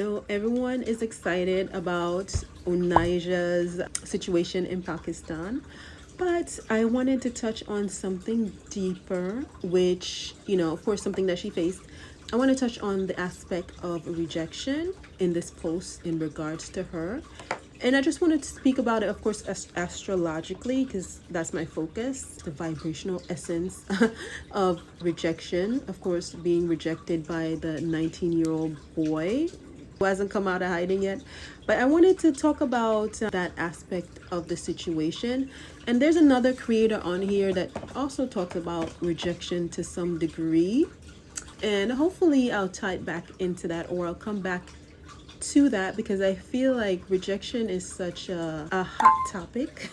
know everyone is excited about Onaija's situation in Pakistan, but I wanted to touch on something deeper, which, of course, something that she faced. I want to touch on the aspect of rejection in this post in regards to her. And I just wanted to speak about it, of course, astrologically, because that's my focus, the vibrational essence of rejection. Of course, being rejected by the 19-year-old boy who hasn't come out of hiding yet. But I wanted to talk about that aspect of the situation. And there's another creator on here that also talks about rejection to some degree. And hopefully I'll tie it back into that, or I'll come back to that, because I feel like rejection is such a hot topic.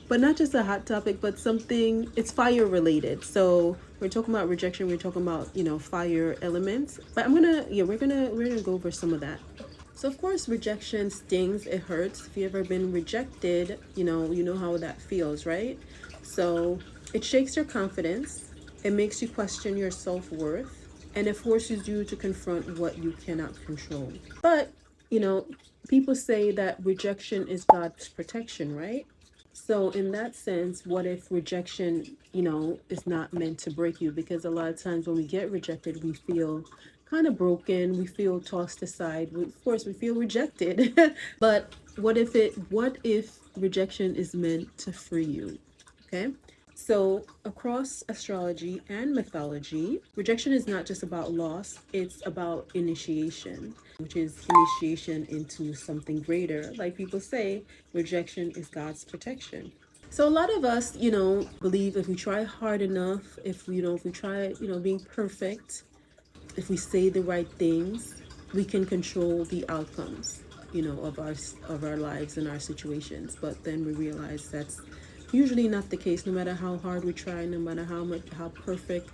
But not just a hot topic, but something, it's fire related. So we're talking about rejection, we're talking about, fire elements. But we're gonna go over some of that. So of course rejection stings, it hurts. If you've ever been rejected, you know how that feels, right? So it shakes your confidence, it makes you question your self-worth, and it forces you to confront what you cannot control. But people say that rejection is God's protection, right? So in that sense, what if rejection, is not meant to break you? Because a lot of times when we get rejected, we feel kind of broken, we feel tossed aside. Of course, we feel rejected. But what if rejection is meant to free you? Okay? So, across astrology and mythology, rejection is not just about loss, it's about initiation, which is initiation into something greater. Like people say, rejection is God's protection. So a lot of us, believe if we try hard enough, if we try, being perfect, if we say the right things, we can control the outcomes, of our lives and our situations. But then we realize that's usually not the case. No matter how hard we try, no matter how perfect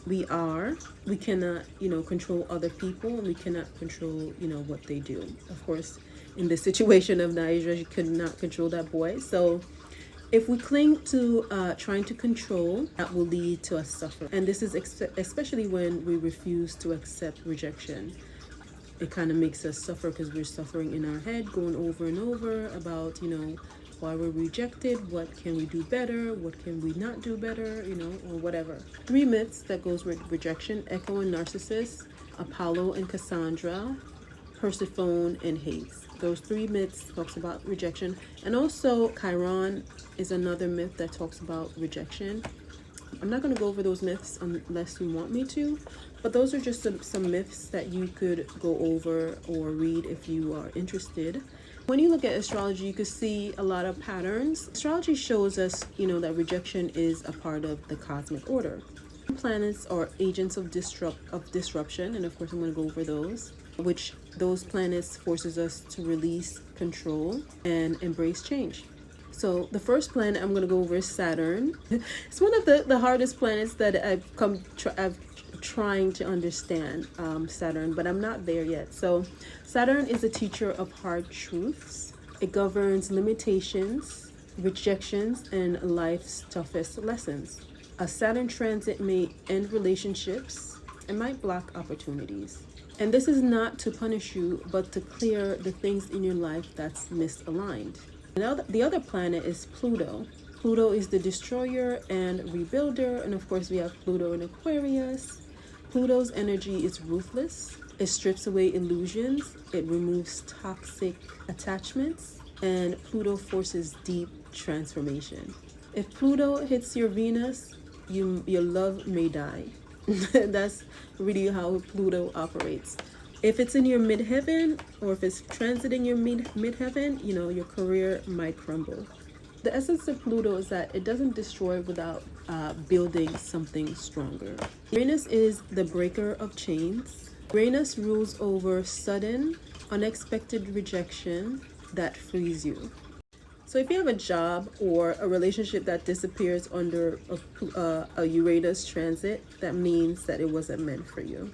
we are, we cannot, control other people, and we cannot control, what they do. Of course, in the situation of Naija, she could not control that boy. So if we cling to trying to control, that will lead to us suffering. And this is especially when we refuse to accept rejection. It kind of makes us suffer because we're suffering in our head, going over and over about, why we're rejected, what can we do better, what can we not do better, or whatever. 3 myths that goes with rejection: Echo and Narcissus, Apollo and Cassandra, Persephone and Hades. Those 3 myths talks about rejection. And also Chiron is another myth that talks about rejection. I'm not going to go over those myths unless you want me to, but those are just some myths that you could go over or read if you are interested. When you look at astrology, you can see a lot of patterns. Astrology shows us, that rejection is a part of the cosmic order. Planets are agents of disruption, and of course I'm going to go over those, which those planets forces us to release control and embrace change. So the first planet I'm going to go over is Saturn. It's one of the hardest planets that I've trying to understand, Saturn, but I'm not there yet. So Saturn is a teacher of hard truths. It governs limitations, rejections, and life's toughest lessons. A Saturn transit may end relationships and might block opportunities. And this is not to punish you, but to clear the things in your life that's misaligned. Now, the other planet is Pluto. Pluto is the destroyer and rebuilder, and of course we have Pluto in Aquarius. Pluto's energy is ruthless. It strips away illusions. It removes toxic attachments, and Pluto forces deep transformation. If Pluto hits your Venus, your love may die. That's really how Pluto operates. If it's in your midheaven, or if it's transiting your midheaven, your career might crumble. The essence of Pluto is that it doesn't destroy without building something stronger. Uranus is the breaker of chains. Uranus rules over sudden, unexpected rejection that frees you. So if you have a job or a relationship that disappears under a Uranus transit, that means that it wasn't meant for you.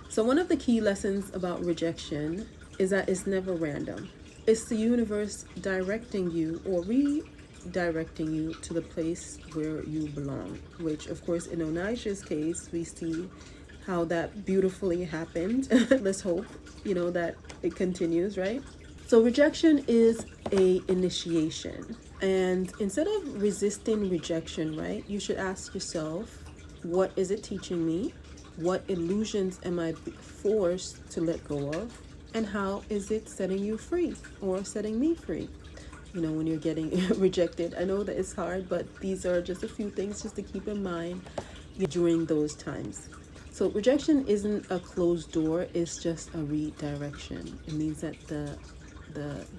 So one of the key lessons about rejection is that it's never random. It's the universe directing you or redirecting you to the place where you belong, which of course in Onaija's case, we see how that beautifully happened. Let's hope, that it continues, right? So rejection is a initiation. And instead of resisting rejection, right, you should ask yourself, what is it teaching me? What illusions am I forced to let go of? And how is it setting you free or setting me free? When you're getting rejected. I know that it's hard, but these are just a few things just to keep in mind during those times. So rejection isn't a closed door, it's just a redirection. It means that the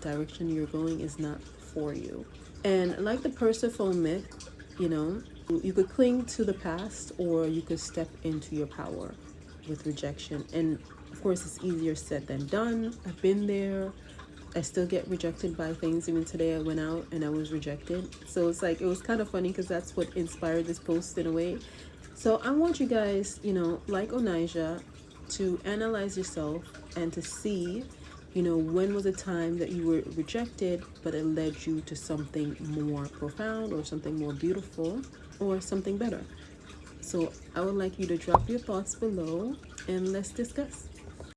direction you're going is not for you. And like the Persephone myth, you could cling to the past or you could step into your power with rejection. And of course, it's easier said than done. I've been there. I still get rejected by things. Even today, I went out and I was rejected. So it's like, it was kind of funny because that's what inspired this post in a way. So I want you guys, like Onijah, to analyze yourself and to see, when was a time that you were rejected, but it led you to something more profound or something more beautiful or something better. So I would like you to drop your thoughts below and let's discuss.